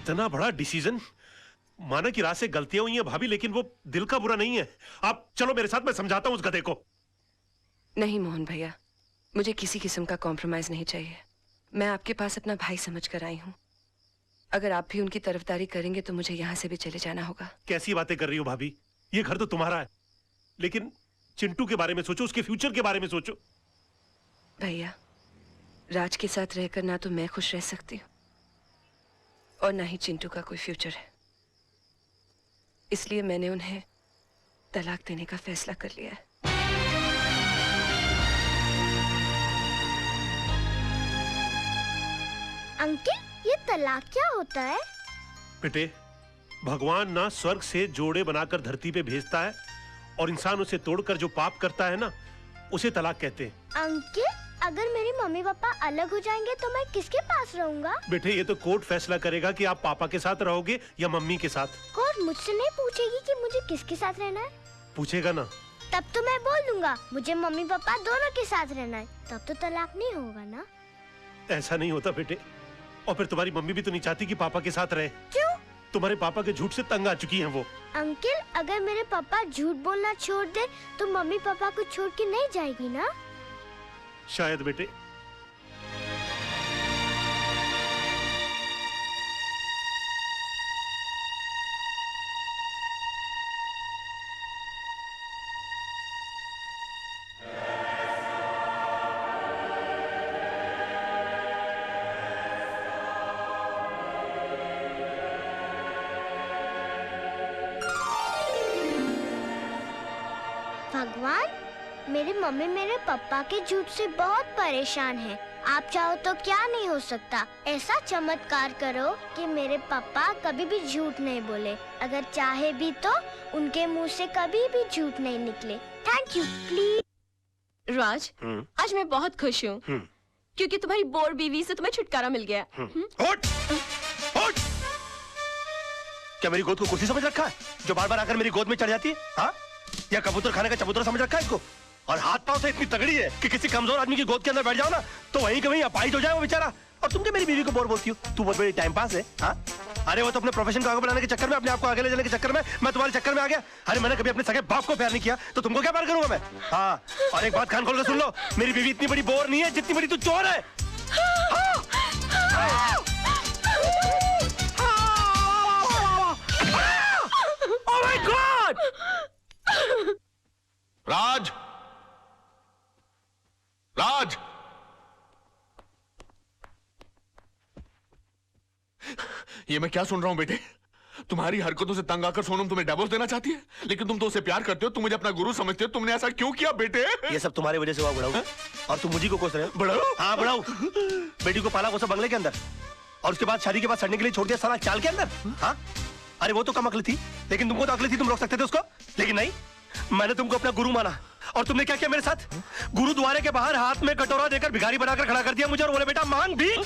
इतना बड़ा डिसीजन। माना कि रात से गलतियां हुई हैं भाभी, लेकिन वो दिल का बुरा नहीं है। आप चलो मेरे साथ, मैं समझाता हूँ उस गधे को। नहीं मोहन भैया, मुझे किसी किस्म का कॉम्प्रोमाइज नहीं चाहिए। मैं आपके पास अपना भाई समझ कर आई हूँ। अगर आप भी उनकी तरफदारी करेंगे तो मुझे यहाँ से भी चले जाना होगा। कैसी बातें कर रही हो भाभी, ये घर तो तुम्हारा है, लेकिन चिंटू के बारे में सोचो, उसके फ्यूचर के बारे में सोचो। भैया, राज के साथ रहकर ना तो मैं खुश रह सकती हूँ और ना ही चिंटू का कोई फ्यूचर है। इसलिए मैंने उन्हें तलाक देने का फैसला कर लिया है। अंकल, ये तलाक क्या होता है? बेटे, भगवान ना स्वर्ग से जोड़े बनाकर धरती पे भेजता है और इंसान उसे तोड़कर जो पाप करता है ना, उसे तलाक कहते हैं। अंकल, अगर मेरे मम्मी पापा अलग हो जाएंगे तो मैं किसके पास रहूंगा? बेटे, ये तो कोर्ट फैसला करेगा कि आप पापा के साथ रहोगे या मम्मी के साथ। कोर्ट मुझसे नहीं पूछेगी कि मुझे किसके साथ रहना है? पूछेगा ना। तब तो मैं बोल दूंगा मुझे मम्मी पापा दोनों के साथ रहना है। तब तो तलाक नहीं होगा ना? ऐसा नहीं होता बेटे, और फिर तुम्हारी मम्मी भी तो नहीं चाहती कि पापा के साथ रहे। क्यों? तुम्हारे पापा के झूठ से तंग आ चुकी हैं वो। अंकल, अगर मेरे पापा झूठ बोलना छोड़ दे तो मम्मी पापा को छोड़ के नहीं जाएगी ना? शायद बेटे। भगवान, मेरी मम्मी मेरे पापा के झूठ से बहुत परेशान है। आप चाहो तो क्या नहीं हो सकता। ऐसा चमत्कार करो कि मेरे पापा कभी भी झूठ नहीं बोले। अगर चाहे भी तो उनके मुंह से कभी भी झूठ नहीं निकले। Thank you, please. राज, आज मैं बहुत खुश हूँ क्योंकि तुम्हारी बोर बीवी से तुम्हें छुटकारा मिल गया। उठ! उठ! क्या मेरी गोद को कुर्सी समझ रखा है जो बार बार आकर मेरी गोद में चढ़ जाती है? हाँ? या कबूतर खाने का चबूतरा समझ रखा है इसको? और हाथ पांव से इतनी तगड़ी है कि किसी कमजोर आदमी की गोद के अंदर बैठ जाओ ना तो वहीं के वहीं अपाहिज हो जाए वो बेचारा। और तुम क्या मेरी बीवी को बोर बोलती हो? तू बहुत बड़ी टाइम पास है। हाँ? अरे वो तो अपने प्रोफेशन को आगे बढ़ाने के चक्कर में, अपने आप को आगे ले जाने के चक्कर में मैं तुम्हारे चक्कर में आ गया। अरे मैंने कभी अपने सगे बाप को प्यार नहीं किया तो तुमको क्या प्यार करूंगा मैं? हाँ, और एक बात कान खोल कर सुन लो, मेरी बीवी इतनी बड़ी बोर नहीं है जितनी बड़ी तू चोर है। Oh my God! राज! राज! ये मैं क्या सुन रहा हूं बेटे? तुम्हारी हरकतों से तंग आकर सोनम तुम्हें डिवोर्स देना चाहती है, लेकिन तुम तो उसे प्यार करते हो, तुम मुझे अपना गुरु समझते हो। तुमने ऐसा क्यों किया बेटे? ये सब तुम्हारी वजह से हुआ बड़ाऊ। और तुम मुझे को कोस रहे हो? बड़ाऊ? हाँ बड़ाऊ। बेटी को पाला कोसा बंगले के अंदर और उसके बाद शादी के बाद सड़ने के लिए छोड़ दिया साला चाल के अंदर। हाँ? अरे वो तो कम अकली थी, लेकिन तुमको तो अकली थी, तुम रोक सकते थे उसको। लेकिन नहीं, मैंने तुमको अपना गुरु माना और तुमने क्या किया मेरे साथ? गुरुद्वारे के बाहर हाथ में कटोरा देकर भिखारी बनाकर खड़ा कर दिया मुझे और बोले बेटा मांग भीख।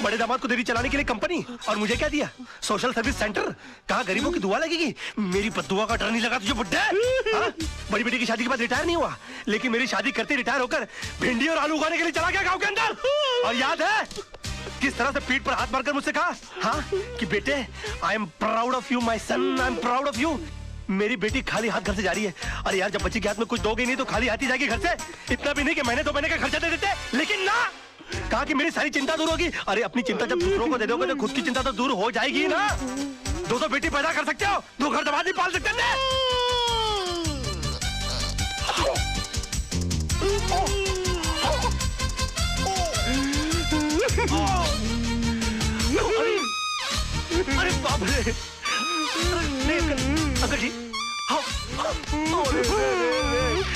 बड़े दामाद को देवी चलाने के लिए कंपनी, और मुझे क्या दिया? Social service centre. कहा गरीबों की दुआ लगेगी? मेरी बद्दुआ का डर नहीं लगा तुझे बुड्ढे? हाँ? बड़ी बेटी की शादी के बाद रिटायर नहीं हुआ, लेकिन मेरी शादी करते रिटायर होकर भिंडी और आलू उगाने के लिए चला गया गाँव के अंदर। और याद है किस तरह से पीठ पर हाथ मारकर मुझसे कहा, हाँ, कि बेटे I am proud of you my son, I am proud of you. मेरी बेटी खाली हाथ घर से जा रही है। अरे यार, जब बच्ची के हाथ में कुछ दोगे नहीं तो खाली हाथ ही जाएगी घर से। इतना भी नहीं कि महीने 2 महीने का खर्चा दे देते, लेकिन ना, कहा कि मेरी सारी चिंता दूर होगी। अरे अपनी चिंता जब दूसरों को दे दोगे तो खुद की चिंता तो दूर हो जाएगी ना। 2 बेटी पैदा कर सकते हो, 2 घर दमाद नहीं पाल सकते ना। अरे बाप रे! अंकल जी,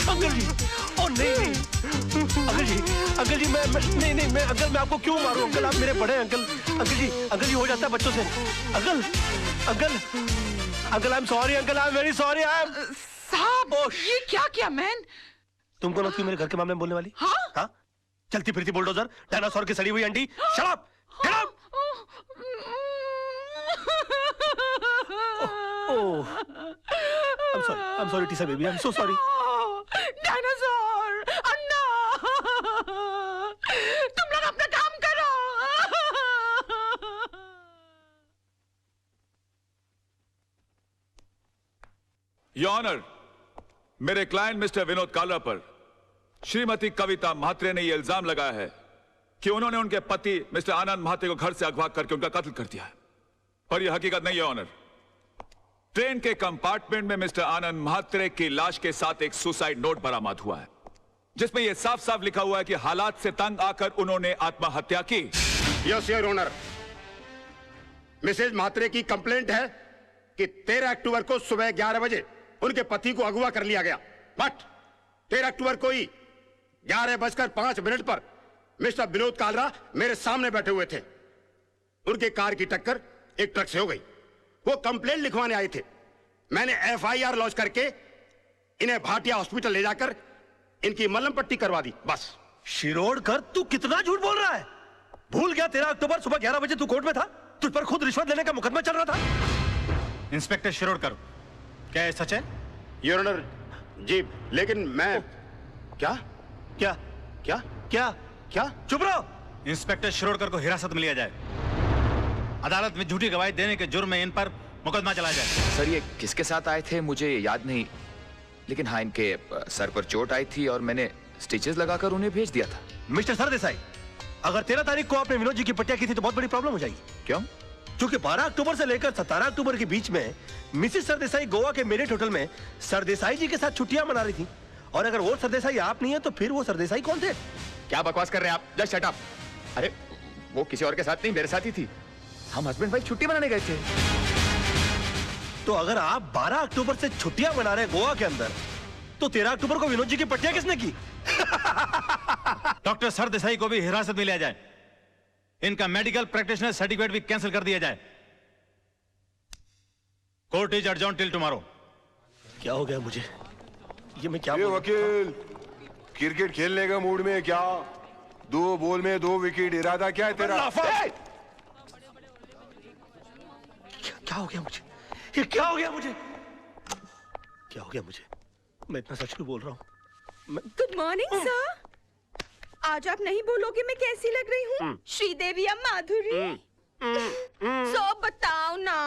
अंकल जी, ओ नहीं, अंकल जी, मैं नहीं, मैं अंकल, मैं आपको क्यों मारूं अंकल? आप मेरे बड़े अंकल जी हो जाता है बच्चों से। Uncle I am sorry uncle, I am very sorry. I am साहब, ये क्या किया मैन? तुम कौन होती हो मेरे घर के मामले में बोलने वाली? हाँ? चलती फिरती बुलडोजर, डायनासोर की सड़ी हुई अंडी। Shut up! Get out! Oh, I'm sorry, Tisa baby. I'm so sorry. Dinosaur, Anna, तुम लोग अपना काम करो। योर ऑनर, मेरे क्लाइंट मिस्टर विनोद कालरा पर श्रीमती कविता म्हात्रे ने यह इल्जाम लगाया है कि उन्होंने उनके पति मिस्टर आनंद म्हात्रे को घर से अगवा करके उनका कत्ल कर दिया है। पर यह हकीकत नहीं है ऑनर। ट्रेन के कंपार्टमेंट में मिस्टर आनंद म्हात्रे की लाश के साथ एक सुसाइड नोट बरामद हुआ है, जिसमें यह साफ साफ लिखा हुआ है कि हालात से तंग आकर उन्होंने आत्महत्या की। Yes your honour, Mrs Mhatre की कंप्लेंट है कि 13 अक्टूबर को सुबह 11 बजे उनके पति को अगवा कर लिया गया। बट 13 अक्टूबर को ही 11:05 पर मिस्टर विनोद कालरा मेरे सामने बैठे हुए थे। उनके कार की टक्कर एक ट्रक से हो गई। वो कंप्लेंट लिखवाने आए थे। मैंने FIR लॉन्च करके इन्हें भाटिया हॉस्पिटल ले जाकर इनकी मलहम पट्टी करवा दी। बस। शिरोडकर, तू कितना झूठ बोल रहा है? भूल गया 13 अक्टूबर सुबह 11 बजे तू कोर्ट में था? तुझ पर खुद रिश्वत लेने का मुकदमा चल रहा था। इंस्पेक्टर शिरोडकर, क्या ये सच है? योर ऑनर जी, लेकिन मैं क्या क्या क्या क्या क्या? चुप रहो। इंस्पेक्टर शिरोडकर को हिरासत में लिया जाए। अदालत में झूठी गवाही देने के जुर्म में इन पर मुकदमा चलाया जाए। सर, ये किसके साथ आए थे मुझे याद नहीं, लेकिन हाँ, इनके सर पर चोट आई थी और मैंने स्टिचेस लगाकर उन्हें भेज दिया था। मिस्टर सरदेसाई, अगर 13 तारीख को आपने विनोद जी की पट्टिया की थी तो बहुत बड़ी प्रॉब्लम हो जाएगी। क्यों? क्योंकि 12 अक्टूबर से लेकर 17 अक्टूबर के बीच में मिसेस सरदेसाई गोवा के मेरिट होटल में सरदेसाई जी के साथ छुट्टियां मना रही थी। और अगर वो सरदेसाई आप नहीं है तो फिर वो सरदेसाई कौन थे? क्या बकवास कर रहे हैं आप? Just shut up. अरे वो किसी और के साथ नहीं, मेरे साथ ही थी। हम हस्बैंड वाइफ छुट्टी मनाने गए थे। तो अगर आप 12 अक्टूबर से छुट्टियां मना रहे हैं गोवा के अंदर, तो 13 अक्टूबर को विनोद जी की पट्टियां किसने की? डॉक्टर सरदेसाई को भी हिरासत में लिया जाए। इनका मेडिकल प्रैक्टिशनर सर्टिफिकेट भी कैंसिल कर दिया जाए। Court is adjourned till tomorrow. क्या हो गया मुझे? ये मैं क्या वकील, क्रिकेट खेलने का मूड में है क्या? 2 बॉल में 2 विकेट, इरादा क्या है तेरा? क्या हो गया मुझे? ये क्या हो गया मुझे? क्या हो गया मुझे? मैं इतना सच क्यों बोल रहा हूँ? Good morning sir. आज आप नहीं बोलोगे मैं कैसी लग रही हूँ? श्रीदेवी या माधुरी? सब बताओ ना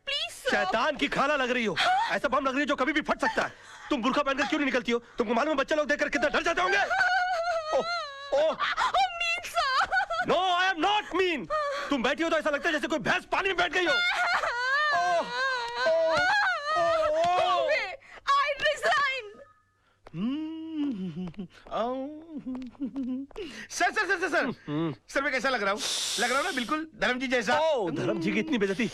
प्लीज। शैतान की खाला लग रही हो। ऐसा बम लग रही है जो कभी भी फट सकता है। तुम बुर्का पहनकर क्यों नहीं निकलती हो? तुमको मालूम है बच्चे लोग देखकर कितना डर जाते होंगे? No, I am not mean. तुम बैठी हो तो ऐसा लगता है जैसे कोई भैंस पानी में बैठ गई हो। I resign. सर मैं कैसा लग रहा हूँ? लग रहा हूँ ना बिल्कुल धर्म जी जैसा। धर्म जी की इतनी बेइज्जती।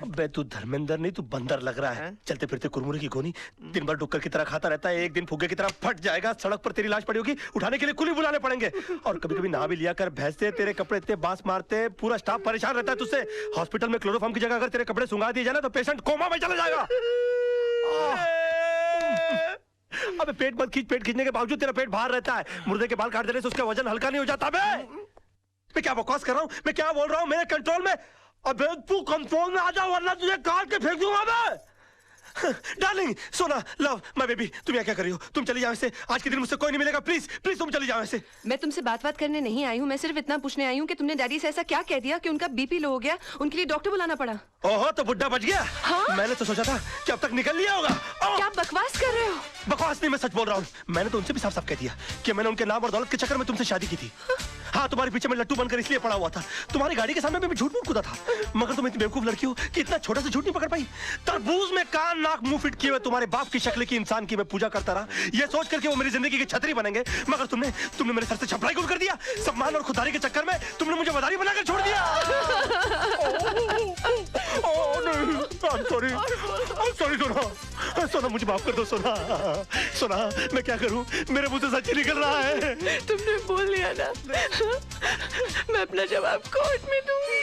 अबे तू धर्मेंद्र नहीं, तू बंदर लग रहा है। चलते फिरते कुरमुरे की गोनी, दिन भर डुक्कर की तरह खाता रहता है। एक दिन फुग्गे की तरह फट जाएगा। सड़क पर तेरी लाश पड़ी होगी, उठाने के लिए कुली बुलाने पड़ेंगे। और कभी कभी नहा भी लिया कर। भैंसे तेरे कपड़े इतने बांस मारते, पूरा स्टाफ परेशान रहता है तुझसे। हॉस्पिटल में क्लोरोफॉर्म की जगह अगर तेरे कपड़े सुंगा दिए जाए ना तो पेशेंट कोमा में चला जाएगा। अबे पेट मत खींच। पेट खींचने के बावजूद तेरा पेट बाहर रहता है। मुर्दे के बाल काट देने से उसका वजन हल्का नहीं हो जाता। मैं क्या बकवास कर रहा हूँ? मैं क्या बोल रहा हूँ? मेरे कंट्रोल में। अबे तू कंट्रोल में आ जा वरना तुझे काट के फेंक दूंगा मैं। डार्लिंग, सोना, लव, माय बेबी, तुम यहाँ क्या कर रही हो? तुम चली जाओ ऐसे। आज के दिन मुझसे कोई नहीं मिलेगा। प्लीज प्लीज तुम चली जाओ ऐसे। मैं तुमसे बात करने नहीं आई हूँ। मैं सिर्फ इतना पूछने आई हूँ कि तुमने डैडी से ऐसा क्या कह दिया कि उनका BP लो हो गया, उनके लिए डॉक्टर बुलाना पड़ा। ओहो, तो बुड्ढा बच गया। हाँ? मैंने तो सोचा था कि अब तक निकल लिया होगा। क्या बकवास कर रहे हो? बकवास नहीं, मैं सच बोल रहा हूँ। मैंने तो उनसे भी साफ साफ कह दिया कि मैंने उनके नाम और दौलत के चक्कर में तुमसे शादी की थी। हाँ, तुम्हारे पीछे मैं लट्टू बनकर इसलिए पड़ा हुआ था। तुम्हारी गाड़ी के सामने मैं झूठ मूठ कूदा था। मगर तुम इतनी बेवकूफ लड़की हो कि इतना छोटा सा झूठ नहीं पकड़ पाई। तरबूज में कान नाक मुंह फिट किए हुए तुम्हारे बाप की शक्ल की इंसान की मैं पूजा करता रहा, ये सोच करके वो मेरी जिंदगी की छतरी बनेंगे। मगर तुमने मेरे सर से छपराई गुल कर दिया। सम्मान और खुदारी के चक्कर में तुमने मुझे मदारी बनाकर छोड़ दिया। सॉरी सोना, मुझे माफ कर दो सोना, मैं क्या करूं? मेरे मुंह से सच ही निकल रहा है। तुमने बोल लिया ना, मैं अपना जवाब कोर्ट में दूंगी।